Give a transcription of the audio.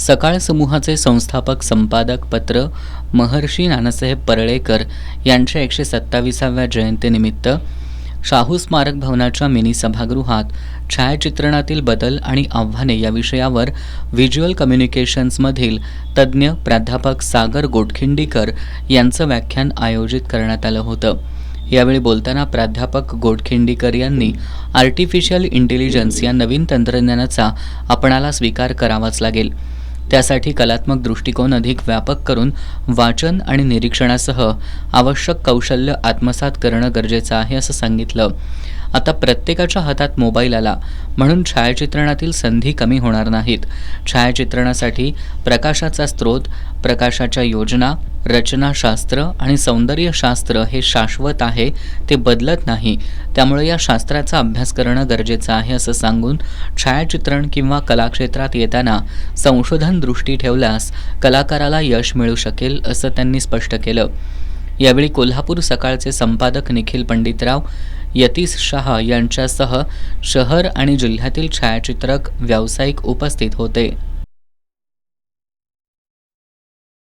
सकाळ समूहाचे संस्थापक संपादक पत्र महर्षी नानासाहेब परळेकर यांच्या 127व्या जयंतीनिमित्त शाहू स्मारक भवनाच्या मिनी सभागृहात छायाचित्रणातील बदल आणि आव्हाने या विषयावर व्हिज्युअल कम्युनिकेशन्समधील तज्ज्ञ प्राध्यापक सागर गोटखिंडीकर यांचं व्याख्यान आयोजित करण्यात आलं होतं. यावेळी बोलताना प्राध्यापक गोटखिंडीकर यांनी आर्टिफिशियल इंटेलिजन्स या नवीन तंत्रज्ञानाचा आपणाला स्वीकार करावाच लागेल. त्यासाठी कलात्मक दृष्टिकोन अधिक व्यापक करून वाचन आणि निरीक्षणासह आवश्यक कौशल्य आत्मसात करणं गरजेचं आहे असं सांगितलं. आता प्रत्येकाच्या हातात मोबाईल आला म्हणून छायाचित्रणातील संधी कमी होणार नाहीत. छायाचित्रणासाठी प्रकाशाचा स्रोत, प्रकाशाच्या योजना, रचनाशास्त्र आणि सौंदर्यशास्त्र हे शाश्वत आहे, ते बदलत नाही. त्यामुळे या शास्त्राचा अभ्यास करणं गरजेचं आहे असं सांगून छायाचित्रण किंवा कलाक्षेत्रात येताना संशोधन दृष्टी ठेवल्यास कलाकाराला यश मिळू शकेल असं त्यांनी स्पष्ट केलं. यावेळी कोल्हापूर सकाळचे संपादक निखिल पंडितराव, यतीश शाह यांच्यासह शहर आणि जिल्ह्यातील छायाचित्रक व्यावसायिक उपस्थित होते.